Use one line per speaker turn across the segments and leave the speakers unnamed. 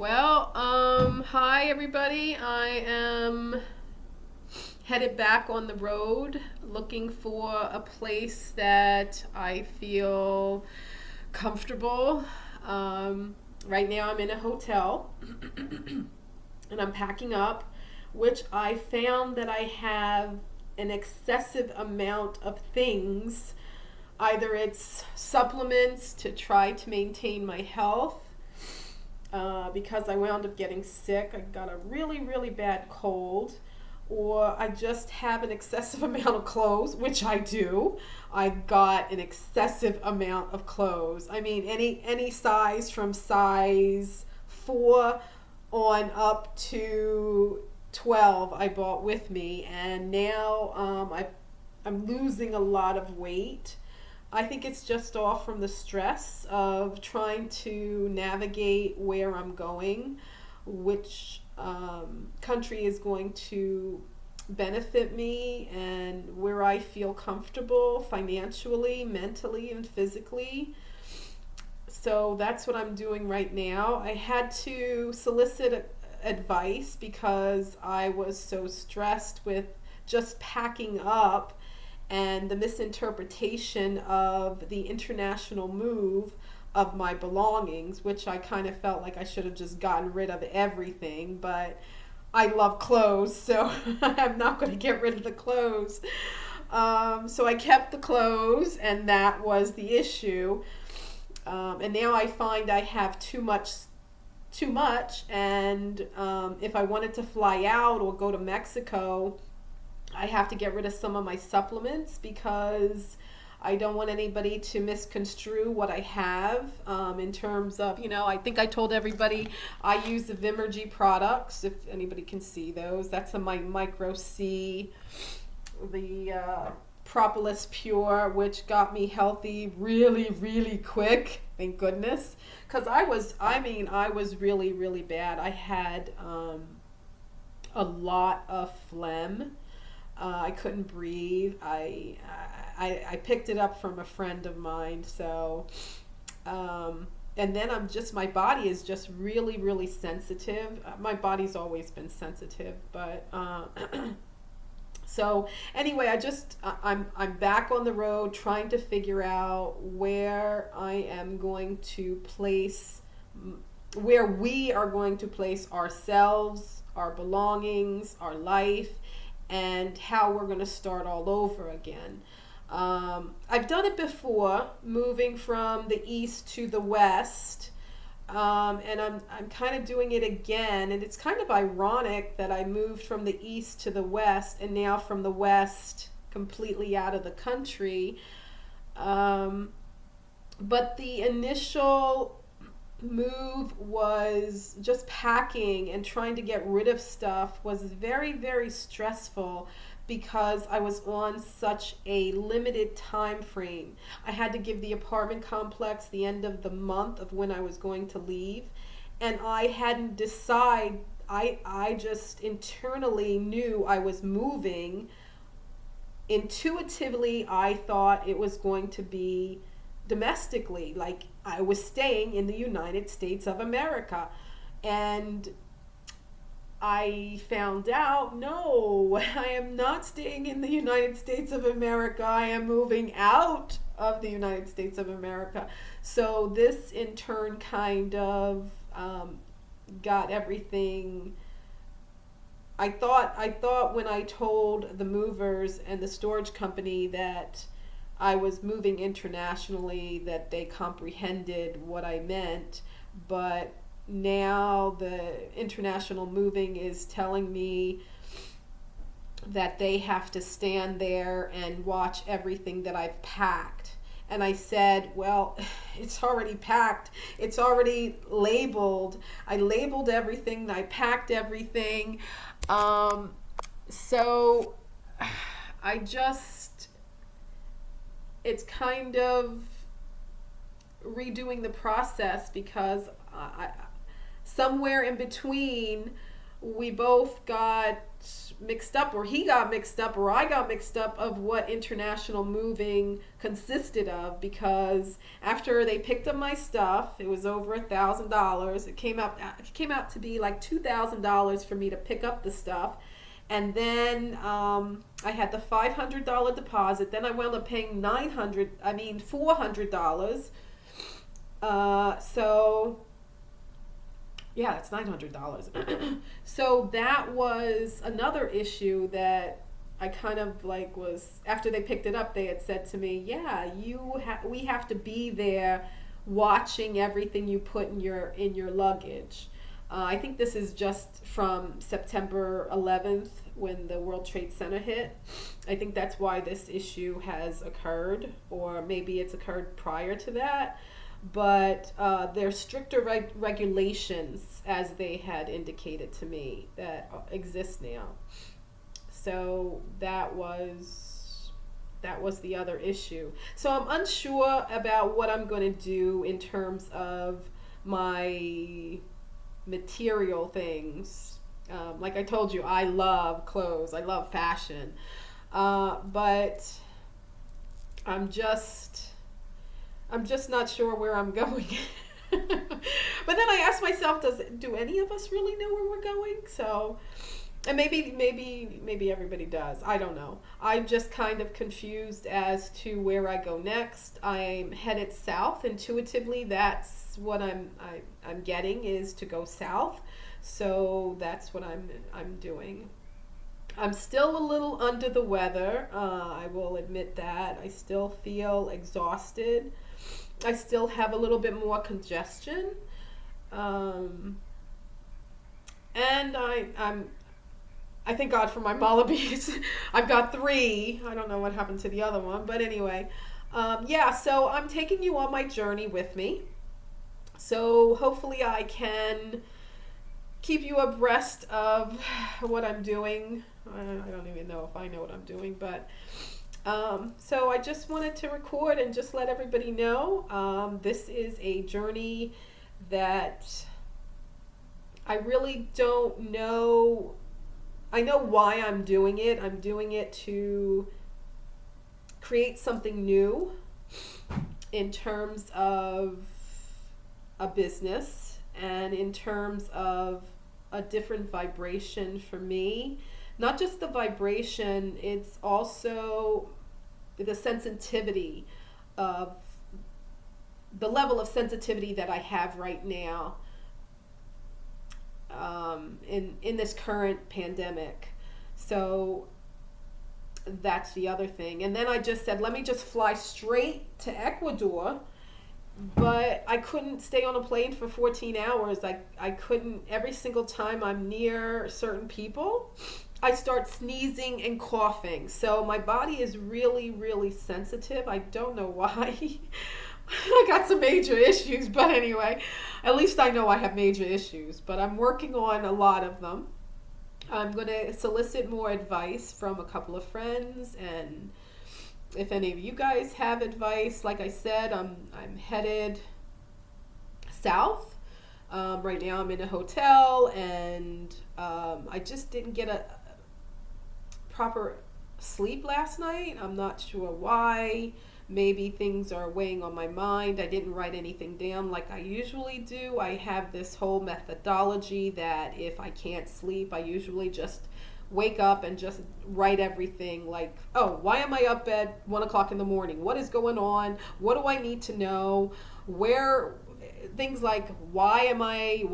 Hi everybody. I am headed back on the road looking for a place that I feel comfortable. Right now I'm in a hotel and I'm packing up, which I found that I have an excessive amount of things. Either it's supplements to try to maintain my health, because I wound up getting sick. I got a really, really bad cold, or I just have an excessive amount of clothes, which I do. I've got an excessive amount of clothes. I mean, any size from size 4 on up to 12 I bought with me, and now I'm losing a lot of weight. I think it's just off from the stress of trying to navigate where I'm going, which country is going to benefit me, and where I feel comfortable financially, mentally, and physically. So that's what I'm doing right now. I had to solicit advice because I was so stressed with just packing up and the misinterpretation of the international move of my belongings, which I kind of felt like I should have just gotten rid of everything, but I love clothes, so I'm not going to get rid of the clothes. So I kept the clothes, and that was the issue. And now I find I have too much, and if I wanted to fly out or go to Mexico, I have to get rid of some of my supplements because I don't want anybody to misconstrue what I have, in terms of, I think I told everybody I use the Vimergy products, if anybody can see those. That's my Micro C, the Propolis Pure, which got me healthy really, really quick. Thank goodness. Because I was really, really bad. I had a lot of phlegm. I couldn't breathe. I picked it up from a friend of mine. So, and then my body is just really, really sensitive. My body's always been sensitive, but so anyway, I'm back on the road trying to figure out where I am going to place, where we are going to place ourselves, our belongings, our life, and how we're going to start all over again. I've done it before, moving from the east to the west, and I'm kind of doing it again. And it's kind of ironic that I moved from the east to the west, and now from the west completely out of the country. Um, but the initial move was just packing and trying to get rid of stuff was very, very stressful because I was on such a limited time frame. I had to give the apartment complex the end of the month of when I was going to leave, and I hadn't decided. I just internally knew I was moving. Intuitively, I thought it was going to be domestically, like I was staying in the United States of America. And I found out, no, I am not staying in the United States of America. I am moving out of the United States of America. So this in turn kind of got everything. I thought when I told the movers and the storage company that I was moving internationally, that they comprehended what I meant, but now the international moving is telling me that they have to stand there and watch everything that I've packed. And I said, well, it's already packed. It's already labeled. I labeled everything. I packed everything. Um, so I just, it's kind of redoing the process because somewhere in between we both got mixed up, or he got mixed up, or I got mixed up of what international moving consisted of, because after they picked up my stuff, it was over $1,000. It came out to be like $2,000 for me to pick up the stuff. And then I had the $500 deposit. Then I wound up paying $400. So yeah, it's $900. So that was another issue that I kind of like was, after they picked it up, they had said to me, "Yeah, we have to be there watching everything you put in your luggage." I think this is just from September 11th when the World Trade Center hit. I think that's why this issue has occurred, or maybe it's occurred prior to that. But there's stricter regulations, as they had indicated to me, that exist now. So that was the other issue. So I'm unsure about what I'm going to do in terms of my material things. Like I told you, I love clothes. I love fashion. But I'm just not sure where I'm going. But then I ask myself, do any of us really know where we're going? So, and maybe everybody does. I don't know. I'm just kind of confused as to where I go next. I'm headed south. Intuitively, that's what I'm getting, is to go south. So that's what I'm doing. I'm still a little under the weather. I will admit that. I still feel exhausted. I still have a little bit more congestion. And I thank God for my Mollybees. I've got 3. I don't know what happened to the other one, but anyway. Yeah, so I'm taking you on my journey with me. So hopefully I can keep you abreast of what I'm doing. I don't even know if I know what I'm doing, but so I just wanted to record and just let everybody know this is a journey that I really don't know. I know why I'm doing it. I'm doing it to create something new in terms of a business, and in terms of a different vibration for me. Not just the vibration, it's also the sensitivity of the level of sensitivity that I have right now in this current pandemic. So that's the other thing. And then I just said, let me just fly straight to Ecuador. But I couldn't stay on a plane for 14 hours. I couldn't, every single time I'm near certain people, I start sneezing and coughing. So my body is really, really sensitive. I don't know why. I got some major issues, but anyway, at least I know I have major issues. But I'm working on a lot of them. I'm going to solicit more advice from a couple of friends, and if any of you guys have advice, like I said, I'm headed south. Right now I'm in a hotel, and I just didn't get a proper sleep last night. I'm not sure why. Maybe things are weighing on my mind. I didn't write anything down like I usually do. I have this whole methodology that if I can't sleep, I usually just wake up and just write everything, like, oh, why am I up at 1 o'clock in the morning? What is going on? What do I need to know? Where, things like, why am I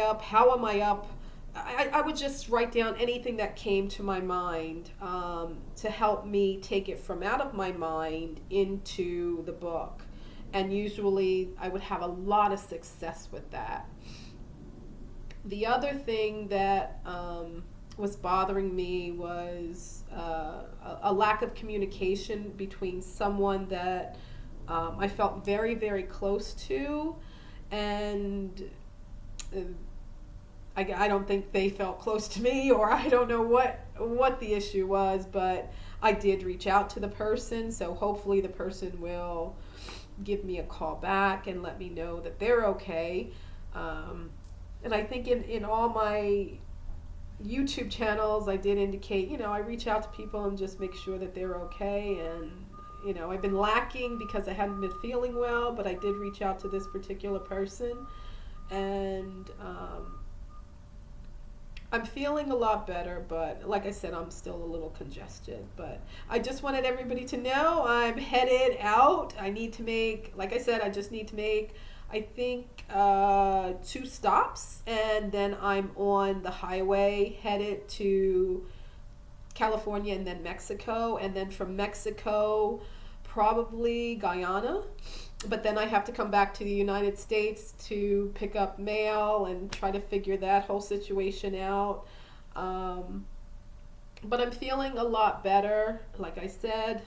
up? How am I up? I would just write down anything that came to my mind to help me take it from out of my mind into the book. And usually I would have a lot of success with that. The other thing that was bothering me was a lack of communication between someone that I felt very, very close to, and I don't think they felt close to me, or I don't know what the issue was, but I did reach out to the person, so hopefully the person will give me a call back and let me know that they're okay. And I think in all my YouTube channels, I did indicate, I reach out to people and just make sure that they're okay. And, I've been lacking because I hadn't been feeling well, but I did reach out to this particular person. And I'm feeling a lot better, but like I said, I'm still a little congested. But I just wanted everybody to know I'm headed out. I need to make, like I said, I just need to make, I think, 2 stops, and then I'm on the highway headed to California and then Mexico, and then from Mexico, probably Guyana. But then I have to come back to the United States to pick up mail and try to figure that whole situation out. But I'm feeling a lot better. Like I said,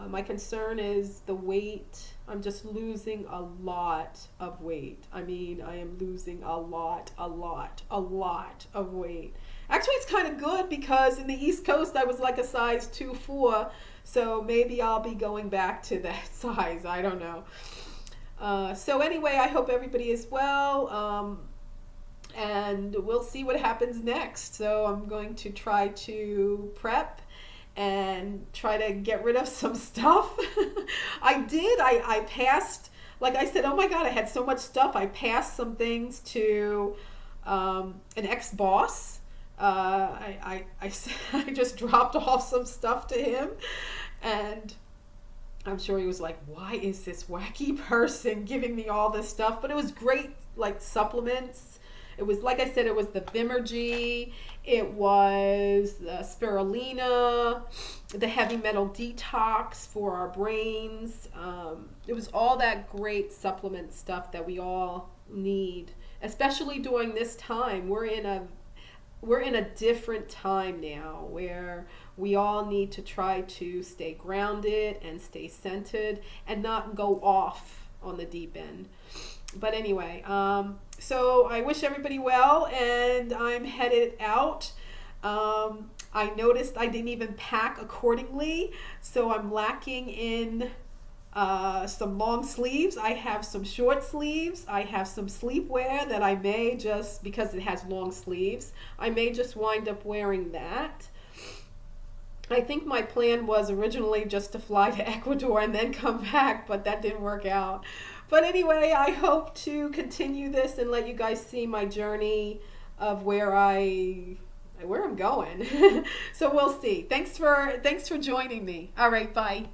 my concern is the weight. I'm just losing a lot of weight. I mean, I am losing a lot of weight. Actually, it's kind of good because in the East Coast, I was like a size 2'4", so maybe I'll be going back to that size. I don't know. So anyway, I hope everybody is well, and we'll see what happens next. So I'm going to try to prep and try to get rid of some stuff. I passed, like I said, oh my God, I had so much stuff. I passed some things to an ex-boss. I just dropped off some stuff to him, and I'm sure he was like, why is this wacky person giving me all this stuff? But it was great, like supplements. It was, like I said, it was the Bimergy, it was the spirulina, the heavy metal detox for our brains. It was all that great supplement stuff that we all need, especially during this time. We're in a different time now where we all need to try to stay grounded and stay centered and not go off on the deep end. But anyway, so I wish everybody well, and I'm headed out. I noticed I didn't even pack accordingly, so I'm lacking in some long sleeves. I have some short sleeves. I have some sleepwear that I may just, because it has long sleeves, I may just wind up wearing that. I think my plan was originally just to fly to Ecuador and then come back, but that didn't work out. But anyway, I hope to continue this and let you guys see my journey of where I'm going. So we'll see. Thanks for joining me. All right, bye.